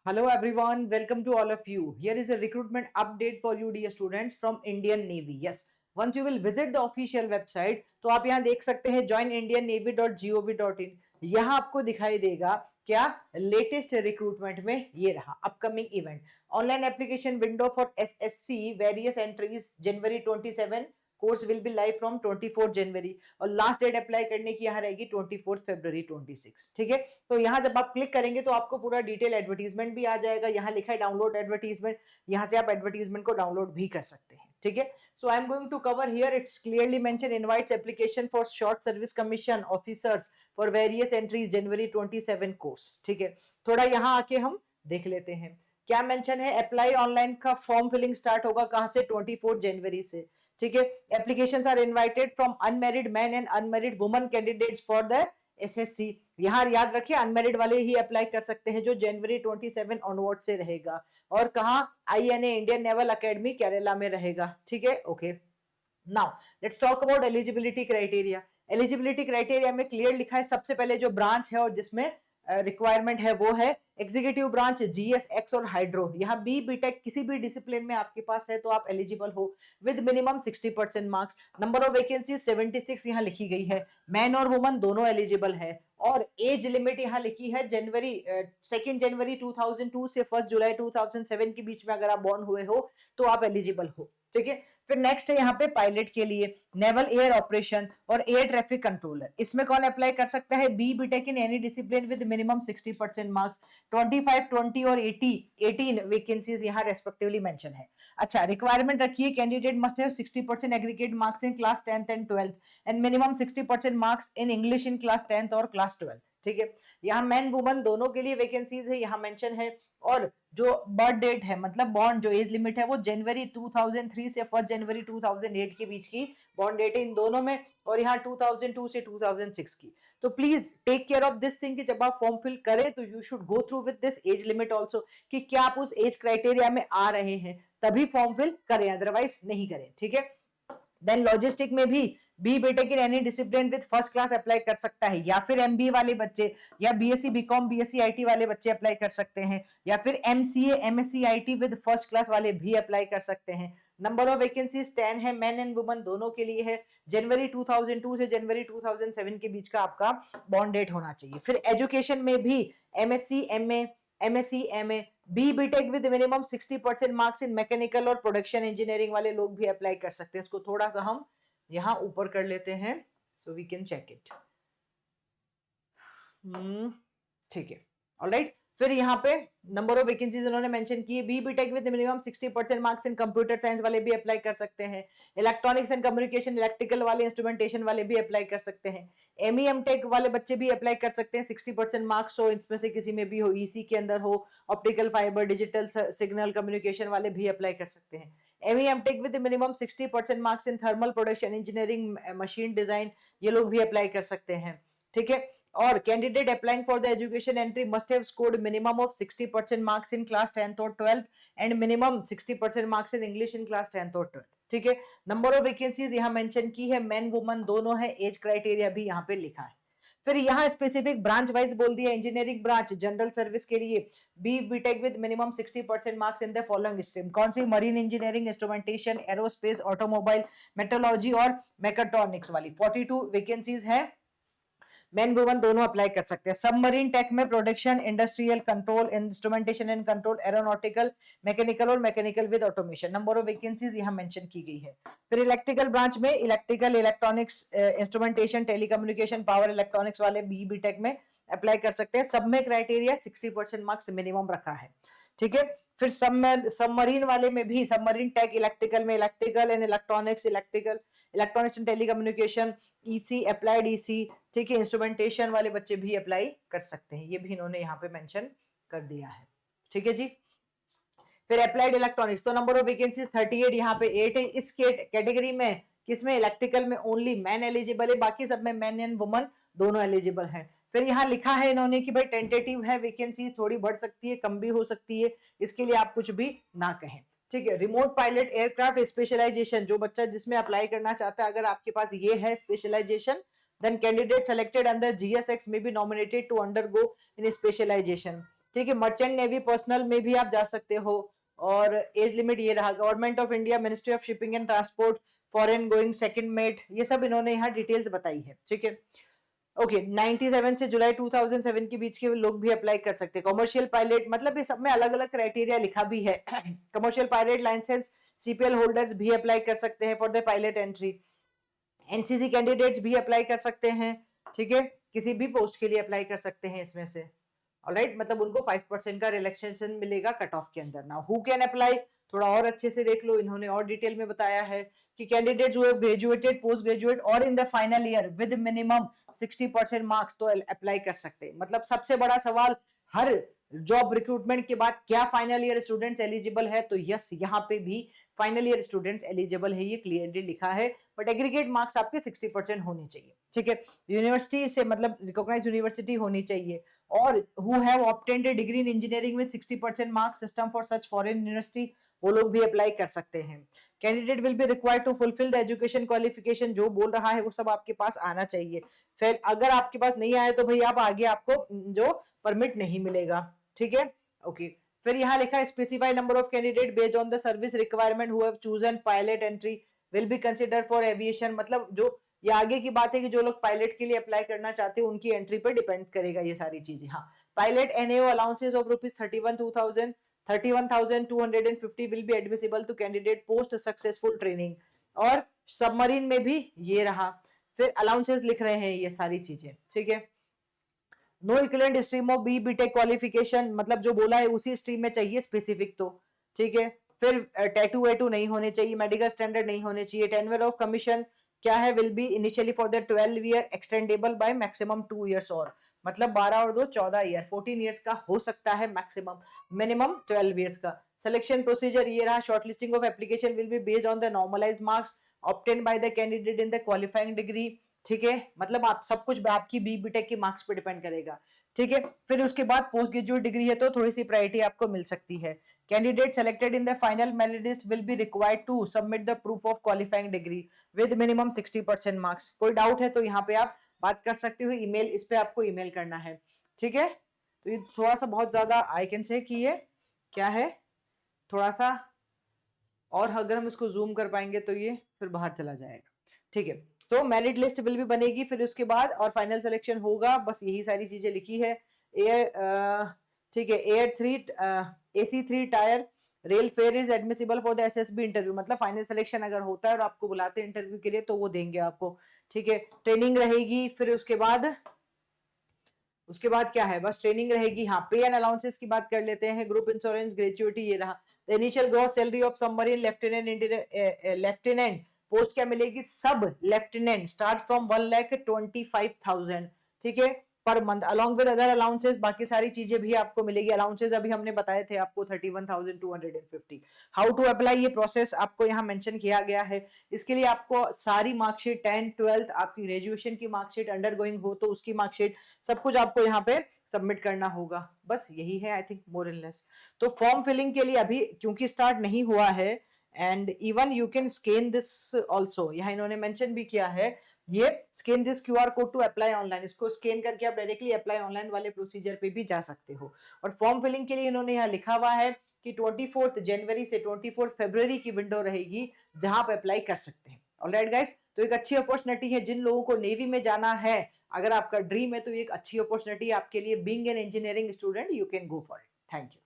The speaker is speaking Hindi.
Hello everyone, welcome to all of you. Here is a recruitment update for you dear students from Indian Navy. Yes, once you will visit the official website तो आप यहाँ देख सकते हैं joinindiannavy.gov.in. यहाँ आपको दिखाई देगा क्या लेटेस्ट रिक्रूटमेंट में ये रहा upcoming event online application window for SSC various entries January 27 course will be live from 24 जनवरी और लास्ट डेट अप्लाई करने की यहाँ रहेगी 24 फरवरी 26. ठीक है, तो यहाँ जब आप क्लिक करेंगे तो आपको पूरा डिटेल एडवर्टीजमेंट भी आ जाएगा. यहाँ लिखा है डाउनलोड एडवर्टीजमेंट, यहाँ से आप एडवर्टीजमेंट को डाउनलोड भी कर सकते हैं. ठीक है, so I am going to cover here. It's clearly mention invites application for short service commission officers for various entries January 27 course. ठीक है, थोड़ा यहाँ आके हम देख लेते हैं क्या मेंशन है. अप्लाई ऑनलाइन का फॉर्म फिलिंग स्टार्ट होगा कहां से 24 जनवरी से. ठीक है, applications are invited from unmarried man and unmarried woman candidates for the SSC. यहाँ याद रखिए अनमैरिड वाले ही अप्लाई कर सकते हैं जो जनवरी 27 ऑनवर्ड से रहेगा. और कहा INA Indian naval academy Kerala में रहेगा. ठीक है, okay. Now let's talk about eligibility criteria. Eligibility criteria में क्लियर लिखा है सबसे पहले जो ब्रांच है और जिसमें रिक्वायरमेंट है वो है एग्जीक्यूटिव ब्रांच, जीएसएक्स और हाइड्रो. यहाँ बी बीटेक किसी भी डिसिप्लिन में आपके पास है तो आप एलिजिबल हो with minimum 60% marks. Number of vacancy 76 यहाँ लिखी गई है. मैन और वुमन दोनों एलिजिबल है और एज लिमिट यहाँ लिखी है जनवरी 2 जनवरी 2002 से 1 जुलाई 2007 के बीच में अगर आप बॉर्न हुए हो तो आप एलिजिबल हो. ठीक है, फिर नेक्स्ट है यहाँ पे पायलट के लिए नेवल एयर ऑपरेशन और एयर ट्रैफिक कंट्रोलर. इसमें कौन अप्लाई कर सकता है? B BTech in any discipline with minimum 60% marks. 25, 20 और 18 वैकेंसीज यहाँ रेस्पेक्टिवली मेंशन है. अच्छा, रिक्वायरमेंट रखिए candidate must have 60% aggregate marks in class 10th and 12th and minimum 60% marks in English in class 10th और क्लास 12th. ठीक है, यहाँ मैन वुमन दोनों के लिए वैकेंसीज है यहाँ मेंशन है. और जो बर्थ डेट है मतलब बॉर्न जो एज लिमिट है वो जनवरी 2003 से 1 जनवरी 2008 के बीच की बॉर्न डेट है इन दोनों में. और यहाँ 2002 से 2006 की. तो please take care of this thing कि जब आप फॉर्म फिल करें तो you should go through with this age limit also कि क्या आप उस एज क्राइटेरिया में आ रहे हैं तभी फॉर्म फिल करें, अदरवाइज नहीं करें. ठीक है, देन लॉजिस्टिक में भी B BTech in any discipline with first class apply कर सकता है या फिर एमबीए वाले बच्चे या बीएससी बीकॉम बीएससी आईटी वाले बच्चे अप्लाई कर सकते हैं या फिर MCA MSc IT with first class वाले भी अप्लाई कर सकते हैं. नंबर ऑफ वैकेंसीज 10 है, मैन एंड वुमन दोनों के लिए है. जनवरी 2002 से जनवरी 2007 के बीच का आपका बॉन्ड डेट होना चाहिए. फिर एजुकेशन में भी MSc MA MSc MA B BTech with minimum 60% marks in mechanical और प्रोडक्शन इंजीनियरिंग वाले लोग भी अप्लाई कर सकते हैं. इसको थोड़ा सा हम यहां ऊपर कर लेते हैं so we can check it. ठीक है, ऑलराइट. फिर यहाँ पे नंबर ऑफ वैकेंसीज उन्होंने मेंशन की है. B BTech with minimum 60% marks in computer science वाले भी अप्लाई कर सकते हैं. इलेक्ट्रॉनिक्स एंड कम्युनिकेशन इलेक्ट्रिकल वाले इंस्ट्रूमेंटेशन वाले भी अप्लाई कर सकते हैं. एमई एमटेक वाले बच्चे भी अप्लाई कर सकते हैं. 60% मार्क्स हो इसमें से किसी में भी हो, ईसी के अंदर हो, optical fibre digital signal communication वाले भी अप्लाई कर सकते हैं. ME MTech with minimum 60% marks in thermal production engineering machine design ये लोग भी अप्लाई कर सकते हैं. ठीक है, और candidate applying for the education entry must have scored minimum of 60% marks in class 10th और 12th and minimum 60% marks in English in class 10th और 12th. ठीक है, नंबर ऑफ वैकेंसीज यहाँ मेंशन की है, मेन वुमन दोनों है, एज क्राइटेरिया भी यहाँ पे लिखा है. फिर यहाँ स्पेसिफिक ब्रांच वाइज बोल दिया. इंजीनियरिंग ब्रांच जनरल सर्विस के लिए B BTech with minimum 60% marks in the following stream. कौन सी? Marine engineering, instrumentation, aerospace, automobile, metrology और मैकेट्रॉनिक्स वाली 42 वैकेंसीज है. मेन वुमन दोनों अप्लाई कर सकते हैं. सबमरीन टेक में production industrial control instrumentation and control aeronautical mechanical और mechanical with automation. Number of vacancies यहाँ मेंशन की गई है. फिर इलेक्ट्रिकल ब्रांच में electrical electronics instrumentation telecommunication power electronics वाले बी बीटेक में अप्लाई कर सकते हैं. सब में क्राइटेरिया 60% मार्क्स मिनिमम रखा है. ठीक है, फिर सबमरीन वाले में भी सबमरीन टेक इलेक्ट्रिकल में electrical and electronics electronics and telecommunication EC applied EC. ठीक है, इंस्ट्रूमेंटेशन वाले बच्चे भी अप्लाई कर सकते हैं. ये भी इन्होंने यहाँ पे मेंशन कर दिया है. ठीक है जी. फिर अप्लाइड इलेक्ट्रॉनिक्स तो नंबर ऑफ वैकेंसीज 38 यहाँ पे 8 है. इस कैटेगरी में किसमें? इलेक्ट्रिकल में ओनली मैन एलिजिबल है, बाकी सब में मैन एंड वुमन दोनों एलिजिबल हैं. फिर यहाँ लिखा है इन्होंने कि भाई टेंटेटिव है, वैकेंसी थोड़ी बढ़ सकती है कम भी हो सकती है, इसके लिए आप कुछ भी ना कहें. ठीक है, रिमोट पायलट एयरक्राफ्ट स्पेशलाइजेशन जो बच्चा जिसमें अप्लाई करना चाहता है अगर आपके पास ये है specialisation then candidate selected under GSX may be nominated to undergo in specialization. ठीक है। मर्चेंट नेवी पर्सनल में भी आप जा सकते हो। और एज लिमिट ये रहा, government of India, ministry of shipping and transport, foreign going second mate, ये सब इन्होंने यहाँ डिटेल्स बताई है, ठीक है। ओके 97 से जुलाई 2007 के बीच के लोग भी अप्लाई कर सकते हैं। कमर्शियल पायलट, मतलब ये सब में अलग अलग क्राइटेरिया लिखा भी है। Commercial pilot licence CPL holders भी अप्लाई कर सकते हैं for the pilot entry. NCC candidates भी अप्लाई कर सकते हैं, ठीक है, किसी भी पोस्ट के लिए अप्लाई कर सकते हैं इसमें से। ऑलराइट, मतलब उनको 5% का रिलैक्सेशन मिलेगा कट ऑफ के अंदर। नाउ हु कैन अप्लाई, थोड़ा और अच्छे से देख लो, इन्होंने और डिटेल में बताया है कि कैंडिडेट जो है ग्रेजुएटेड, पोस्ट ग्रेजुएट और इन the final year with minimum 60% marks तो अप्लाई कर सकते हैं। मतलब सबसे बड़ा सवाल हर जॉब रिक्रूटमेंट के बाद, क्या फाइनल ईयर स्टूडेंट्स एलिजिबल है, तो यस यहाँ पे भी फाइनल ईयर स्टूडेंट्स एलिजिबल है, ये क्लियरली लिखा है। बट एग्रीगेट मार्क्स आपके 60% होने चाहिए, ठीक है। यूनिवर्सिटी से मतलब रिकॉग्नाइज्ड यूनिवर्सिटी होनी चाहिए। और who have obtained a degree in engineering with 60% marks system for such foreign university, वो लोग भी अप्लाई कर सकते हैं। Candidate will be required to fulfil the education qualification, जो बोल रहा है वो सब आपके पास आना चाहिए। फिर अगर आपके पास नहीं आए तो भाई आप आगे आपको जो परमिट नहीं मिलेगा, ठीक है। ओके, फिर यहाँ लिखा है specify number of candidate based on the service requirement who have chosen pilot entry will be consider for aviation, मतलब जो ये आगे की बात है कि जो लोग पायलट के लिए अप्लाई करना चाहते हैं उनकी एंट्री पर डिपेंड करेगा ये सारी चीजें। हाँ, pilot NAO allowances of ₹31,250 will be admissible to candidate post successful training. और सबमरीन में भी ये रहा, फिर अलाउंसेस लिख रहे हैं ये सारी चीजें, ठीक है। No equivalent stream of B BTech qualification, मतलब जो बोला है उसी स्ट्रीम में चाहिए स्पेसिफिक तो, ठीक है। फिर टैटू वैटू नहीं होने चाहिए, मेडिकल स्टैंडर्ड नहीं होने चाहिए। टेन्योर ऑफ कमीशन क्या है, will be initially for the 12 year extendable by maximum 2 years, और मतलब 12 और 2 14 ईयर, 14 इयर्स का हो सकता है मैक्सिमम, मिनिमम 12 इयर्स का। सिलेक्शन प्रोसीजर ये रहा, shortlisting of application will be based on the normalised marks obtained by the candidate in the qualifying degree, ठीक है। मतलब आप सब कुछ आपकी बी बीटेक के मार्क्स पे डिपेंड करेगा, ठीक है। फिर उसके बाद पोस्ट ग्रेजुएट डिग्री है तो थोड़ी सी प्रायोरिटी आपको मिल सकती है। Candidate selected in the final merit list will be required to submit the proof of qualifying degree with minimum 60% marks. कोई डाउट है तो यहाँ पे आप बात कर सकते हो, ईमेल, इस पे आपको ईमेल करना है, ठीक है। तो ये थोड़ा सा बहुत ज्यादा आई कैन से कि ये क्या है, थोड़ा सा, और अगर हम इसको जूम कर पाएंगे तो ये फिर बाहर चला जाएगा, ठीक है। तो मेरिट लिस्ट विल भी बनेगी फिर उसके बाद, और फाइनल सिलेक्शन होगा, बस यही सारी चीजें लिखी है। एयर, ठीक है, air 3 AC3 tyre rail fair is admissible for the SSB interview, मतलब फाइनल सिलेक्शन अगर होता है और आपको बुलाते हैं इंटरव्यू के लिए तो वो देंगे आपको, ठीक है। ट्रेनिंग रहेगी, फिर उसके बाद क्या है, बस ट्रेनिंग रहेगी। हाँ, पे एंड अलाउंसेस की बात कर लेते हैं। ग्रुप इंश्योरेंस, ग्रेजुएटी, ये रहा। The initial gross salary of submarine lieutenant post क्या मिलेगी, सब लेफ्टिनेंट स्टार्ट फ्रॉम 1,25,000, ठीक है, per month, along with other allowances, बाकी सारी चीजें भी आपको मिलेगी। अलाउंसेस अभी हमने बताए थे आपको 31,250। हाउ टू अप्लाई, ये प्रोसेस आपको यहाँ मेंशन किया गया है। इसके लिए आपको सारी मार्कशीट 10th 12th आपकी ग्रेजुएशन की मार्कशीट, अंडर गोइंग हो तो उसकी मार्कशीट, सब कुछ आपको यहाँ पे सबमिट करना होगा। बस यही है I think more and less. तो फॉर्म फिलिंग के लिए अभी क्योंकि स्टार्ट नहीं हुआ है, and even you can scan this also, यहाँ इन्होंने मेंशन भी किया है, ये scan this QR code to apply online, इसको स्कैन करके आप डायरेक्टली अप्लाई ऑनलाइन वाले प्रोसीजर पे भी जा सकते हो। और फॉर्म फिलिंग के लिए इन्होंने यहाँ लिखा हुआ है कि 24 जनवरी से 24 फरवरी की विंडो रहेगी जहां पे अप्लाई कर सकते हैं। ऑलराइट गाइस, तो एक अच्छी अपॉर्चुनिटी है जिन लोगों को नेवी में जाना है, अगर आपका ड्रीम है तो एक अच्छी अपॉर्चुनिटी आपके लिए, being an engineering student you can go for it. Thank you.